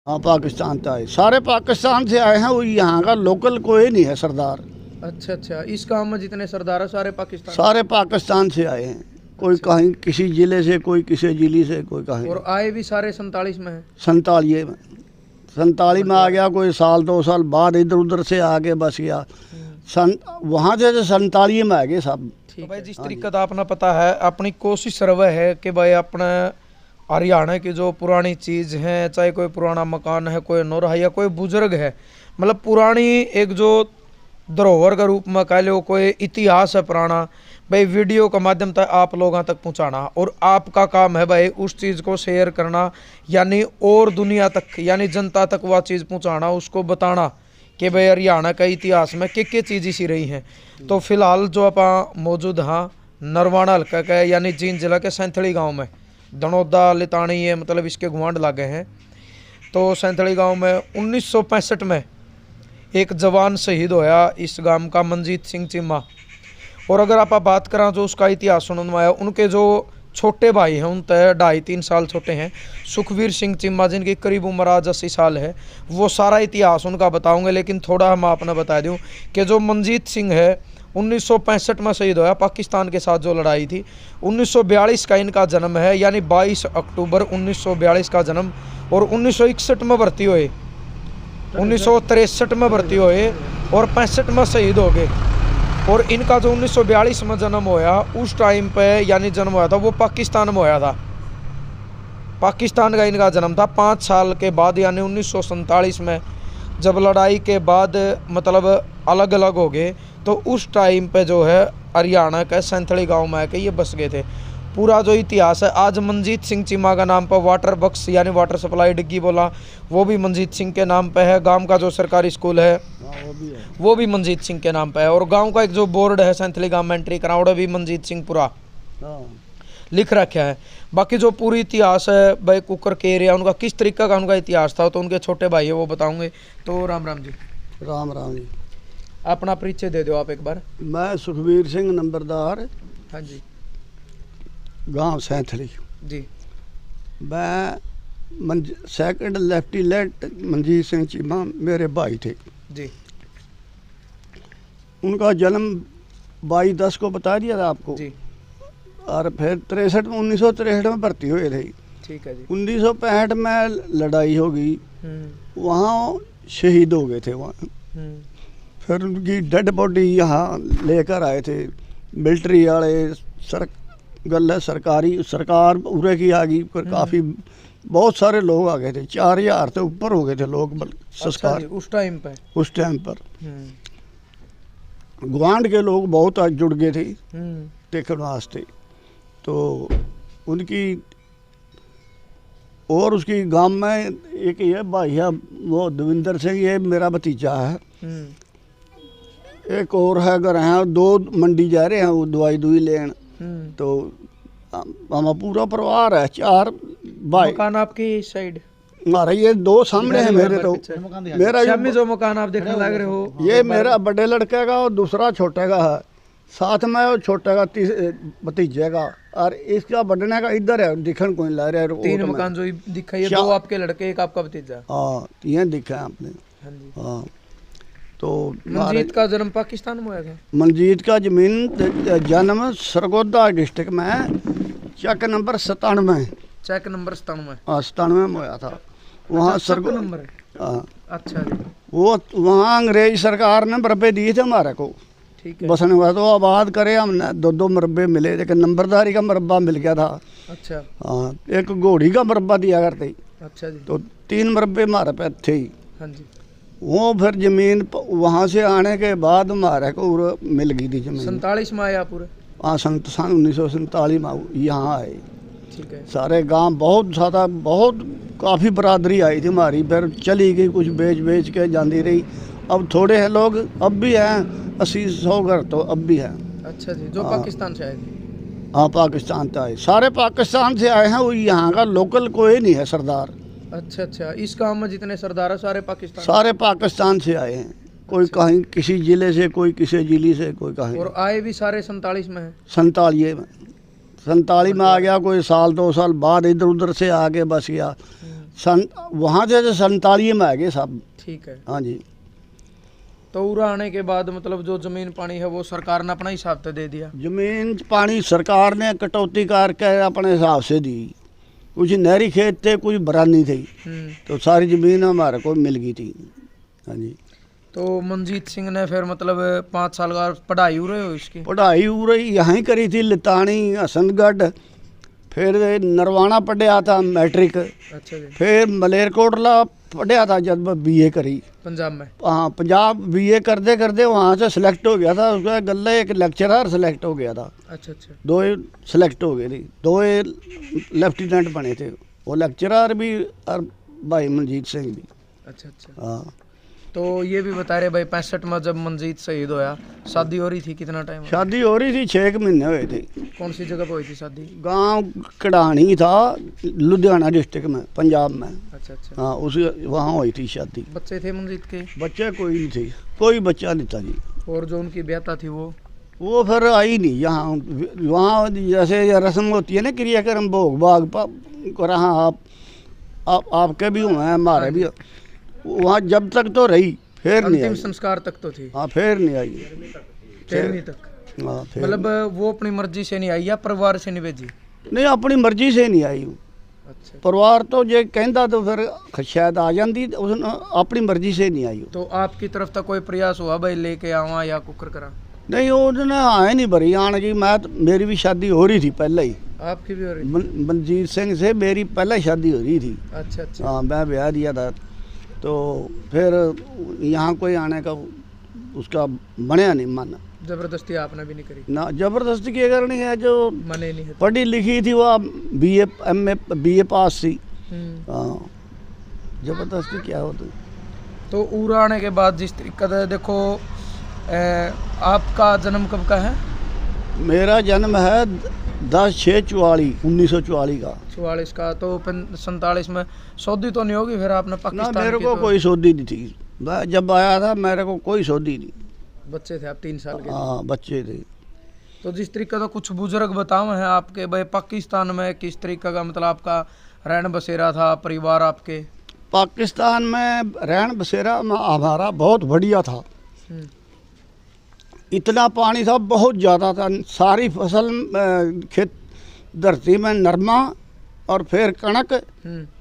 हाँ पाकिस्तान से आए, सारे पाकिस्तान से आए हैं। वो यहाँ का लोकल कोई नहीं है सरदार। अच्छा अच्छा, इस गांव में जितने सरदार है सारे पाकिस्तान सारे पाकिस्तान से आए हैं। कोई कहीं किसी जिले से, कोई किसी जिले से, कोई कहीं। और आए भी सारे 47 में है। 47 में आ गया, कोई साल 2 साल बाद इधर उधर से आके बस गया। वहाँ से 47 में आ गए सब। तो भाई जिस तरीके का आपने पता है, अपनी कोशिश रव है कि भाई अपने हरियाणा की जो पुरानी चीज़ है, चाहे कोई पुराना मकान है, कोई नोर है या कोई बुजुर्ग है, मतलब पुरानी एक जो धरोहर के रूप में कह लो, कोई इतिहास है पुराना, भाई वीडियो के माध्यम से आप लोगों तक पहुंचाना। और आपका काम है भाई उस चीज़ को शेयर करना, यानी और दुनिया तक यानी जनता तक वह चीज़ पहुंचाना, उसको बताना कि भाई हरियाणा का इतिहास में क्या चीज़ इसी रही है। तो फिलहाल जो आप मौजूद हाँ नरवाना हल्का का यानी जींद जिला के सैंथड़ी गाँव में, धनौदा लितानी है मतलब इसके गुआंढ लागे हैं। तो सैंथड़ी गांव में 1965 में एक जवान शहीद होया इस गांव का, मनजीत सिंह चीमा। और अगर आप बात करें जो उसका इतिहास सुनने में आया, उनके जो छोटे भाई हैं उन तय 2.5-3 साल छोटे हैं, सुखवीर सिंह चीमा, जिनकी करीब उम्र आज 80 साल है। वो सारा इतिहास उनका बताऊंगे, लेकिन थोड़ा हम आपने बता दूं कि जो मनजीत सिंह है 1965 में शहीद होया पाकिस्तान के साथ जो लड़ाई थी। 1942 का इनका जन्म है, यानी 22 अक्टूबर 1942 का जन्म। और 1961 में भर्ती हुए, 1963 में भर्ती हुए और 65 में शहीद हो गए। और इनका जो 1942 में जन्म होया उस टाइम पे यानी जन्म हुआ था वो पाकिस्तान में होया था। पाकिस्तान का इनका जन्म था। 5 साल के बाद यानी 1947 में जब लड़ाई के बाद मतलब अलग अलग हो गए, तो उस टाइम पे जो है हरियाणा के सैंथड़ी गांव में आके ये बस गए थे। पूरा जो इतिहास है, आज मनजीत सिंह चीमा का नाम पर वाटर बक्स यानी वाटर सप्लाई डिग्गी बोला, वो भी मनजीत सिंह के नाम पे है। गांव का जो सरकारी स्कूल है वो भी मनजीत सिंह के नाम पे है। और गांव का एक जो बोर्ड है सैंथड़ी गांव में एंट्री करावड़ा भी मनजीत सिंह पूरा लिख रखा है। बाकी जो पूरी इतिहास है भाई कुकर के एरिया उनका किस तरीका का उनका इतिहास था, तो उनके छोटे भाई है वो बताऊंगे। तो राम राम जी। राम राम जी। अपना परिचय दे दो आप एक बार। मैं सुखवीर सिंह नंबरदार, हाँ जी गांव सैंथड़ी जी। मैं सेकंड लेफ्टिनेंट मनजीत सिंह चीमा मेरे भाई थे जी। उनका जन्म 22/10 को बता दिया था आपको जी और फिर 1963 में भर्ती हुए थे। ठीक है जी। 1965 में लड़ाई हो गई, वहाँ शहीद हो गए थे वहाँ। फिर उनकी डेड बॉडी यहाँ लेकर आए थे मिलिट्री वाले। गल है सरकार उरे की आ गई, पर काफ़ी बहुत सारे लोग आ गए थे, 4000 से ऊपर हो गए थे लोग संस्कार उस टाइम पे। उस टाइम पर गुआंढ के लोग बहुत आज जुड़ गए थे देखने वास्ते। तो उनकी और उसकी गांव में एक ये भाई है वो दविंदर सिंह, ये मेरा भतीजा है। एक और है घर हैं, 2 मंडी जा रहे हैं वो दवाई लेन। तो हमारा पूरा परिवार है, 4 भाई। मकान आपकी साइड हमारा ये 2 सामने है मेरे। तो मेरा जो मकान आप देखने लग रहे हो ये मेरा बड़े लड़के का और दूसरा छोटे का है, साथ में और छोटे का भतीजे का, और इसका बढ़ने का इधर है दिखन कोई ला रहा है। 3 मकान जो दिखाई है, 2 आपके लड़के, एक आपका भतीजा। हाँ ये दिखा है आपने। हाँ जी। हाँ तो मनजीत का जन्म पाकिस्तान में हुआ था। मनजीत का जन्म सरगोदा डिस्ट्रिक्ट में चक नंबर 97 चेक नंबर 97। हाँ 97 में हुआ था वहाँ सरगोदा नंबर। हाँ अच्छा जी। वो वहाँ अंग्रेज सरकार ने मरबे दिए थे हमारे को, ठीक है। बसने हुआ तो आबाद करे हमने। 2 मरबे मिले, लेकिन नंबरदारी का मरबा मिल गया था। अच्छा। हाँ एक घोड़ी का मरबा दिया करते। अच्छा जी। तो 3 मरबे हमारे पे थे ही। हाँ जी। वो फिर जमीन वहाँ से आने के बाद हमारे को मिल गई थी जमीन। 47 में आया पूरे। हाँ सन 1947 में यहाँ आए। ठीक है। सारे गांव बहुत ज़्यादा बहुत काफ़ी बरादरी आई थी हमारी, फिर चली गई, कुछ बेच के जाती रही। अब थोड़े हैं लोग, अब भी हैं 80-100 घर तो अब भी हैं। अच्छा जी। जो पाकिस्तान से आए थे। हाँ पाकिस्तान से आए, सारे पाकिस्तान से आए हैं। वो यहाँ का लोकल कोई नहीं है सरदार। अच्छा अच्छा, इस गांव में जितने सरदार है सारे पाकिस्तान से आए हैं। कोई कहीं किसी जिले से, कोई किसी जिले से, कोई कहीं। और आए भी सारे 47 में है। 47 में आ गया, कोई साल 2 साल बाद इधर उधर से आके बस गया। वहाँ से 47 में आ गए सब। ठीक है। हाँ जी। तो उरा आने के बाद मतलब जो जमीन पानी है वो सरकार ने अपना हिसाब से दे दिया? जमीन पानी सरकार ने कटौती करके अपने हिसाब से दी। कुछ नहरी खेत थे, कुछ बरानी थी, तो सारी जमीन हमारे को मिल गई थी। हाँ जी। तो मनजीत सिंह ने फिर मतलब 5 साल का पढ़ाई हो रहे हो इसकी? पढ़ाई हो रही यहाँ करी थी, लितानी, हसनगढ़, फिर नरवाना पढ़िया था मैट्रिक। अच्छा जी। फिर मलेरकोटला पढ़िया था जब बीए करी पंजाब में। हाँ, पंजाब बीए करते करते वहाँ से सिलेक्ट हो गया था। उसका गले एक लेक्चरर सिलेक्ट हो गया था। अच्छा अच्छा। 2 सिलेक्ट हो गए थे, 2 लेफ्टिनेंट बने थे, वो लेक्चरर भी और भाई मनजीत सिंह भी। अच्छा अच्छा। हाँ। तो ये भी बता रहे भाई 65 में जब मनजीत शहीद होया, शादी हो रही थी, कितना टाइम? शादी हो रही थी, 6 महीने हुए थे। कौन सी जगह पे हुई थी शादी? गांव कड़ानी था, लुधियाना डिस्ट्रिक्ट में, पंजाब में। अच्छा अच्छा। हाँ, उस वहाँ हुई थी शादी। बच्चे थे मनजीत के? बच्चे कोई नहीं थे, कोई बच्चा नहीं था जी। और जो उनकी ब्याहता थी वो फिर आई नहीं यहाँ। वहाँ जैसे रस्म होती है ना, क्रियाक्रम भोग भाग को रहा, आपके भी हुए हैं, हमारे भी। वहाँ जब तक तो रही, फिर नहीं आई। अंतिम संस्कार तक तो थी? हाँ, फिर नहीं आई। 13वीं तक? हाँ, फिर मतलब वो अपनी मर्जी से नहीं आई या परिवार से नहीं भेजी? नहीं, अपनी मर्जी से नहीं आई। अच्छा। परिवार तो जे कहता तो फिर शायद आ जाती, उसने अपनी मर्जी से नहीं आई। तो आपकी तरफ तक कोई प्रयास हुआ भाई लेके आवा या कुकर करा? नहीं, उन्होंने आए नहीं भरी आने की। मेरी भी शादी हो रही थी पहले ही। आपकी भी हो रही? मनजीत सिंह से मेरी पहले शादी हो रही थी। अच्छा अच्छा। हाँ, मैं ब्याह दिया था, तो फिर यहाँ कोई आने का उसका बनया नहीं मन। जबरदस्ती आपने भी नहीं करी? ना, जबरदस्ती की करनी है, जो मने नहीं है। पढ़ी लिखी थी वो बीए एमए बीए पास थी। हाँ, जबरदस्ती क्या होती। तो उरा आने के बाद जिस तरीके से देखो, आपका जन्म कब का है? मेरा जन्म है 10/6/1944 का। 44 का। तो 47 में सऊदी तो नहीं होगी फिर आपने? ना, पाकिस्तान मेरे की को तो कोई सौदी नहीं थी। मैं जब आया था मेरे को कोई सौदी नहीं। बच्चे थे आप, 3 साल के? हाँ, बच्चे थे। तो जिस तरीके का कुछ बुजुर्ग बताओ हैं आपके भाई, पाकिस्तान में किस तरीके का मतलब आपका रहन बसेरा था, परिवार आपके? पाकिस्तान में रहन बसेरा हमारा बहुत बढ़िया था। इतना पानी था, बहुत ज़्यादा था। सारी फसल खेत धरती में नरमा और फिर कणक,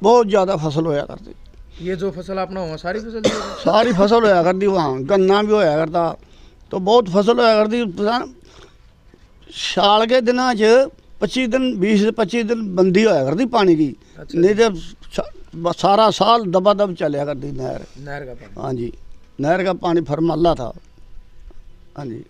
बहुत ज़्यादा फसल होया करती। ये जो फसल आपने वहाँ सारी फसल सारी फसल होया करती। वहाँ गन्ना भी होया करता, तो बहुत फसल होया करती। साल के दिनों 25 दिन 20 से 25 दिन बंदी होया करती पानी की। अच्छा। नहीं तो सारा साल दबादब चलिया करती नहर का पानी? हाँ जी, नहर का पानी फरमाला था। हाँ जी।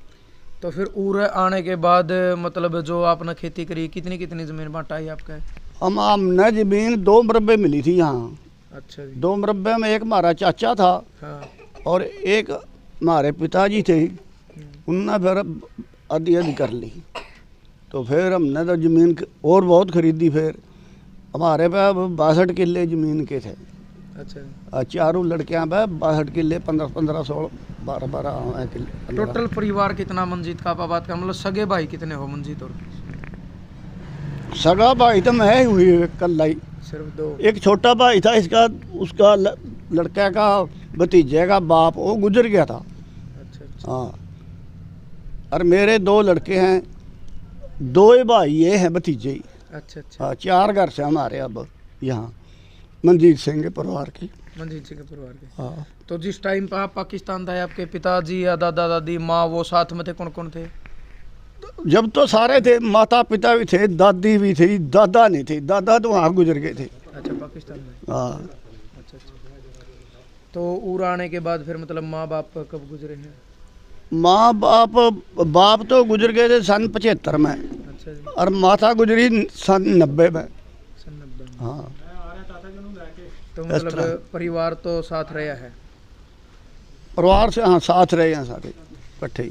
तो फिर उरे आने के बाद मतलब जो आपने खेती करी, कितनी कितनी ज़मीन बांटा है आपका? हमने ज़मीन 2 मरबे मिली थी यहाँ। अच्छा जी। 2 मरबे में एक हमारा चाचा था। हाँ। और एक हमारे पिताजी थे, उनने फिर आधी आधी कर ली। तो फिर हमने तो ज़मीन और बहुत खरीदी। फिर हमारे पे 62 किले ज़मीन के थे। अच्छा। चारों लड़कियां पे 62 किले, 15-15, 16, 12-12 किले। टोटल परिवार कितना मंजीत का आप बात का मतलब सगे भाई कितने हो मंजीत? और सगा भाई तो मैं ही हुई कल ही, सिर्फ 2? एक छोटा भाई था इसका, उसका लड़का का भतीजे का बाप वो गुजर गया था। अच्छा अच्छा। हाँ, और मेरे 2 लड़के हैं, 2 ही भाई ये हैं भतीजे ही। अच्छा अच्छा। हाँ, 4 घर से हमारे अब यहाँ मनजीत सिंह के परिवार की। मनजीत सिंह के परिवार के। हाँ। तो जिस टाइम पर आप पाकिस्तान था, आपके पिताजी या दादा दादी माँ वो साथ में थे? कौन कौन थे? जब तो सारे थे, माता पिता भी थे, दादी भी थी, दादा नहीं थे। दादा तो वहाँ गुजर गए थे। अच्छा, पाकिस्तान में? हाँ। अच्छा अच्छा। तो उरा आने के बाद फिर मतलब माँ बाप कब गुजरे हैं? माँ बाप तो गुजर गए थे सन 75 में। अच्छा जी। और माता गुजरी सन 90 में। सन 90 में। हाँ। तो मतलब परिवार तो साथ रहा है? परिवार से हाँ साथ रहे हैं सारे इकट्ठे ही।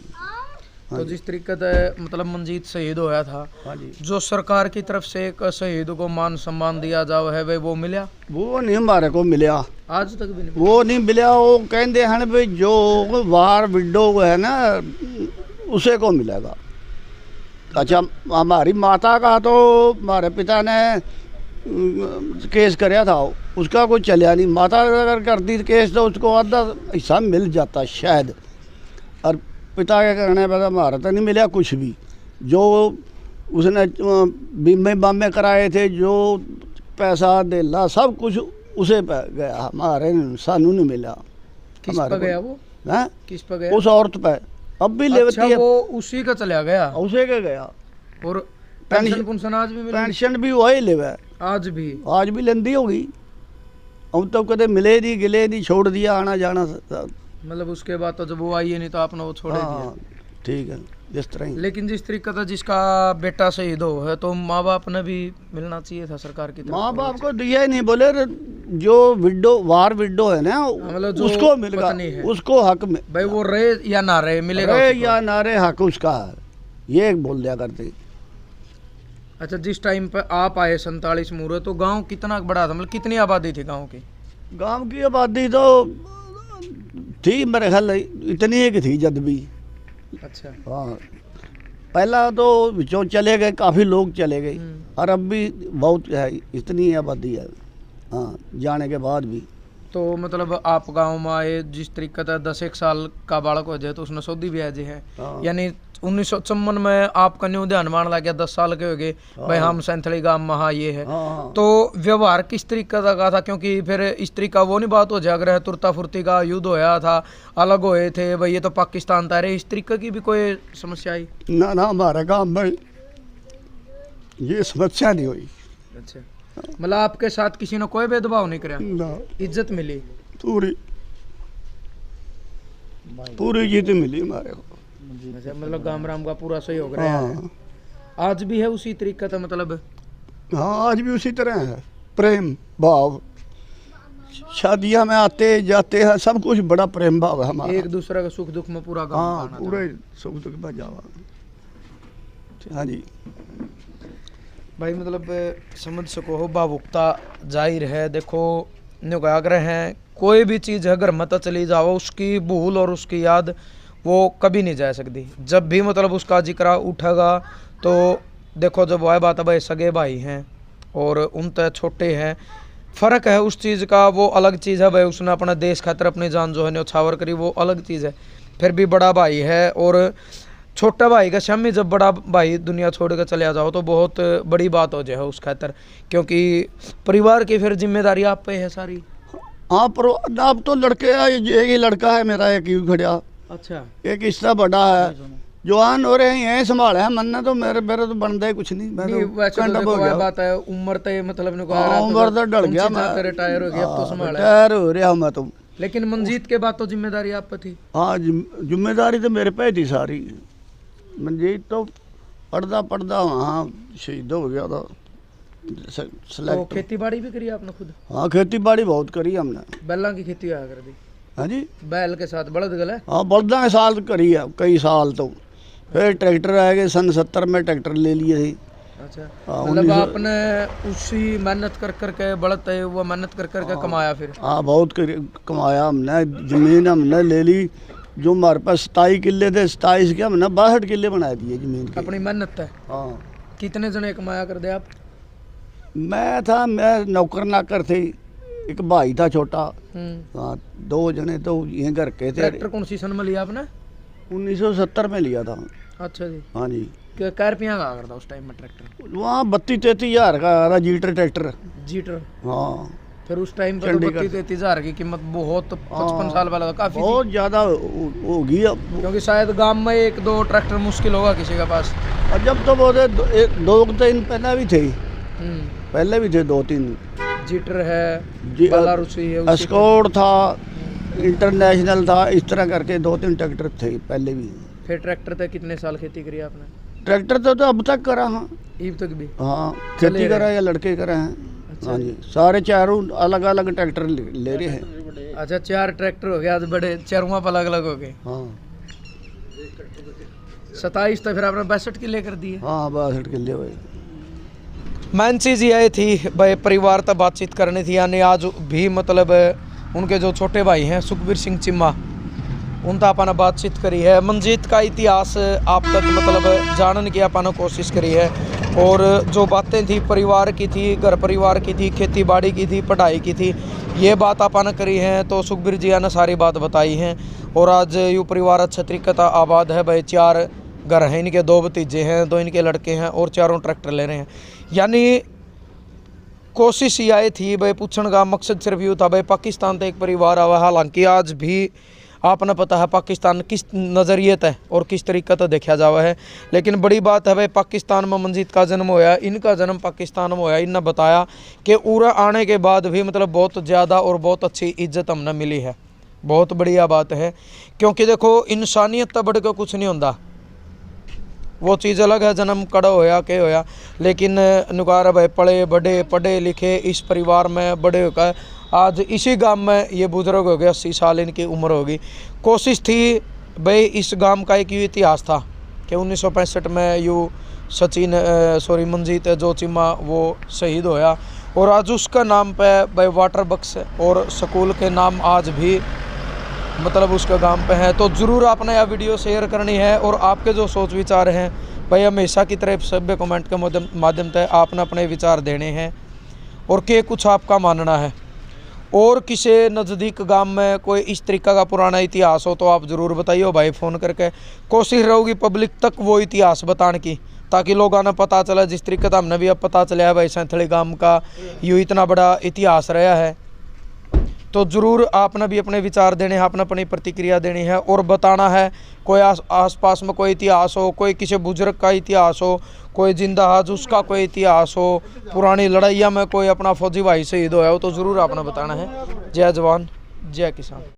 तो जिस तरीके से मतलब मंजीत शहीद होया था, हाँ जी, जो सरकार की तरफ से एक शहीद को मान सम्मान दिया जाओ है भाई, वो मिला? वो नहीं हमारे को मिला, आज तक भी नहीं? वो नहीं मिला। वो कहते हैं भाई जो वार विडो है ना उसे को मिलेगा। अच्छा, हमारी माता का तो हमारे पिता ने केस कराया था, उसका कोई चलिया नहीं। माता अगर करती केस तो उसको आधा हिस्सा मिल जाता शायद, और पिता के करने पर हमारा तो नहीं मिला कुछ भी। जो उसने बीमे बामे कराए थे, जो पैसा देला सब कुछ उसे पे गया, हमारे सानू नहीं मिला। किस पे गया वो? हैं? किस पे गया? उस औरत पे अब भी लेवती अच्छा, है। वो उसी का चला गया उसे के गया। और पेंशन पुंशन आज भी मिली? पेंशन भी वही लेवे, आज भी लेंदी होगी। अब तो कदे मिले नहीं गिले नहीं, छोड़ दिया आना जाना सब। मतलब उसके बाद तो जब वो आई है नहीं तो आपने वो छोड़ दिया। हाँ, ठीक है, जिस तरह ही। लेकिन जिस तरीके का जिसका बेटा शहीद हो है तो माँ बाप ने भी मिलना चाहिए था सरकार की तरफ। माँ बाप को दिया ही नहीं, बोले जो विडो है ना, मतलब जो उसको मिलेगा, पत्नी है, उसको हक में, भाई वो रहे या ना रहे मिलेगा रहे उसको। या ना रहे हक उसका है, ये बोल दिया करते। अच्छा, जिस टाइम पे आप आए 47 मूरे, तो गांव कितना बड़ा था, मतलब कितनी आबादी थी गांव की? गांव की आबादी तो थी मेरे ख्याल इतनी ही की थी जब भी। अच्छा। हाँ, पहला तो विचों चले गए, काफ़ी लोग चले गए, और अब भी बहुत है, इतनी आबादी है। हाँ, जाने के बाद भी। तो मतलब आप गांव में आए, जिस तरीके का 10 साल का बालक हो जाए तो उसने सऊदी भी आजे है, यानी 1954 में आपका न्यू ध्यान मान लग गया, 10 साल के हो गए भाई हम सैंथली गांव में, हाँ ये है। तो व्यवहार किस तरीके का था? क्योंकि फिर इस तरीका वो नहीं बात हो जाए, अगर तुरता फुर्ती का युद्ध होया था, अलग होए थे भाई, ये तो पाकिस्तान था, इस तरीके की भी कोई समस्या आई? ना ना, हमारे गांव में ये समस्या नहीं हुई। अच्छा, मतलब आपके साथ किसी ने कोई भेदभाव नहीं कराया? ना, इज्जत मिली? पूरी इज्जत मिली हमारे को। अच्छा, मतलब गांव राम का पूरा सहयोग रहा है। आज भी है उसी तरीका था मतलब? हाँ, आज भी उसी तरह है, प्रेम भाव, शादियां में आते जाते हैं, सब कुछ बड़ा प्रेम भाव है हमारा। एक दूसरे का सुख दुख में पूरा गांव। हाँ, पूरे सुख दुख में जावा। हाँ जी भाई, मतलब समझ सको हो, भावुकता जाहिर है। देखो आग्रह है, कोई भी चीज़ अगर मत चली जाओ, उसकी भूल और उसकी याद वो कभी नहीं जा सकती। जब भी मतलब उसका जिक्र उठेगा तो देखो, जब वह बात है भाई, सगे भाई हैं और उन तक छोटे हैं, फ़र्क है उस चीज़ का, वो अलग चीज़ है भाई। उसने अपना देश खातर अपनी जान जो है न्यौछावर करी, वो अलग चीज़ है। फिर भी बड़ा भाई है, और छोटा भाई का शामी जब बड़ा भाई दुनिया छोड़ कर चले जाओ तो बहुत बड़ी बात हो जाए उस खातर, क्योंकि परिवार की फिर जिम्मेदारी आप पे है सारी। हाँ, पर अब तो लड़के, एक ही लड़का है मेरा, एक ही खड़ा। अच्छा, एक हिस्सा बड़ा है, जवान हो रहे हैं, संभाले है, मन्ना तो मेरे तो बनता ही कुछ नहीं। मैं तो कंडम हो गया। बात है उम्र तो मतलब उम्र तो डल गया, मैं रिटायर हो गया, अब तो संभाला रिटायर हो रहा मैं तो। लेकिन मंजीत के बाद तो जिम्मेदारी आप पे थी? हाँ, जिम्मेदारी तो मेरे पे थी सारी। मंजीत तो पढ़दा वहाँ शहीद हो गया था। तो खेती बाड़ी भी करी आपने खुद? हाँ, खेती बाड़ी बहुत करी हमने। बैलों की खेती आया कर दी? हाँ जी, बैल के साथ बलद गल है? हाँ, बलदा के साथ करी है कई साल। तो फिर ट्रैक्टर आ गए, सन 70 में ट्रैक्टर ले लिए थे। अच्छा, मतलब आपने उसी मेहनत कर करके बलद है वो मेहनत कर करके कमाया फिर? हाँ, बहुत कमाया हमने। जमीन हमने ले ली, जो हमारे पास 27 किले थे, 27 के हमने 62 किले बना दिए जमीन के, अपनी मेहनत है। हाँ। कितने जने कमाया कर दे आप? मैं नौकर नाकर थे, एक भाई था छोटा। हाँ, 2 जने तो ये घर के थे। ट्रैक्टर कौन सी सन में लिया आपने? 1970 में लिया था। अच्छा जी। हाँ जी। क्या रुपया का करता उस टाइम में ट्रैक्टर? वहाँ 32-33 हज़ार का आ रहा जीटर ट्रैक्टर। जीटर? हाँ। फिर उस टाइम पर 32-33 हज़ार की कीमत बहुत, 55 साल पहले काफ़ी बहुत ज़्यादा होगी अब, क्योंकि शायद गांव में 1-2 ट्रैक्टर मुश्किल होगा किसी के पास। और जब तो वो 2-3 पहले भी थे, पहले भी थे 2-3। जीटर है, बालारूसी है, एस्कॉर्ट था, इंटरनेशनल था, इस तरह करके 2-3 ट्रैक्टर थे पहले भी। फिर ट्रैक्टर तक कितने साल खेती करी आपने? ट्रैक्टर तो अब तक करा। हाँ, अब तक भी? हाँ, खेती करा या लड़के करा हैं। अच्छा, हाँ जी, सारे चारों अलग अलग ट्रैक्टर ले रहे हैं। अच्छा, 4 ट्रैक्टर हो गए आज, बड़े चारों पर अलग अलग हो गए। हाँ, 27 तो फिर आपने 62 किले कर दिए। हाँ, 62 किले हुए। मेन चीज़ ये थी भाई, परिवार तक बातचीत करनी थी, यानी आज भी मतलब उनके जो छोटे भाई हैं सुखबीर सिंह चिम्मा, उनका अपन बातचीत करी है। मंजीत का इतिहास आप तक मतलब जानने की अपन कोशिश करी है, और जो बातें थी परिवार की थी, घर परिवार की थी, खेती बाड़ी की थी, पढ़ाई की थी, ये बात अपन करी है। तो सुखबीर जी ने सारी बात बताई हैं। और आज यू परिवार अच्छे तरीके से आबाद है भाई। 4 घर हैं इनके, 2 भतीजे हैं, 2 इनके लड़के हैं, और 4 ट्रैक्टर ले रहे हैं। यानी कोशिश ये आई थी भाई, पूछने का मकसद सिर्फ यूँ था भाई पाकिस्तान तो एक परिवार आवा। हालांकि आज भी आपने पता है पाकिस्तान किस नज़रिए तय और किस तरीके से देखा जावा है, लेकिन बड़ी बात है भाई पाकिस्तान में मंजीत का जन्म होया, इनका जन्म पाकिस्तान में होया। इन्होंने बताया कि उरा आने के बाद भी मतलब बहुत ज़्यादा और बहुत अच्छी इज्जत हमने मिली है। बहुत बढ़िया बात है, क्योंकि देखो इंसानियत तो बढ़ के कुछ नहीं होता, वो चीज़ अलग है जन्म कड़ा होया के होया, लेकिन नुकार भाई पढ़े लिखे इस परिवार में बड़े होकर आज इसी गांव में ये बुजुर्ग हो गए। 80 साल इनकी उम्र होगी। कोशिश थी भाई, इस गांव का एक इतिहास था कि 1965 में यू मंजीत जो चिमा वो शहीद होया, और आज उसका नाम पे भाई वाटर बक्स और स्कूल के नाम आज भी मतलब उसका गांव पे है। तो ज़रूर आपने यह वीडियो शेयर करनी है, और आपके जो सोच विचार हैं भाई हमेशा की तरह सभ्य कमेंट के माध्यम से आपने अपने विचार देने हैं, और क्या कुछ आपका मानना है। और किसी नज़दीक गांव में कोई इस तरीका का पुराना इतिहास हो तो आप ज़रूर बताइए भाई फ़ोन करके। कोशिश रहेगी पब्लिक तक वो इतिहास बताने की, ताकि लोगों ने पता चला जिस तरीके से हमने भी अब पता चला है भाई सैंथड़ी गांव का यूँ इतना बड़ा इतिहास रहा है। तो ज़रूर आपने भी अपने विचार देने हैं, आपने अपनी प्रतिक्रिया देनी है, और बताना है कोई आसपास में कोई इतिहास हो, कोई किसी बुजुर्ग का इतिहास हो, कोई जिंदा हाज उसका कोई इतिहास हो, पुरानी लड़ाइया में कोई अपना फौजी भाई शहीद होया हो, तो ज़रूर आपने बताना है। जय जवान जय किसान।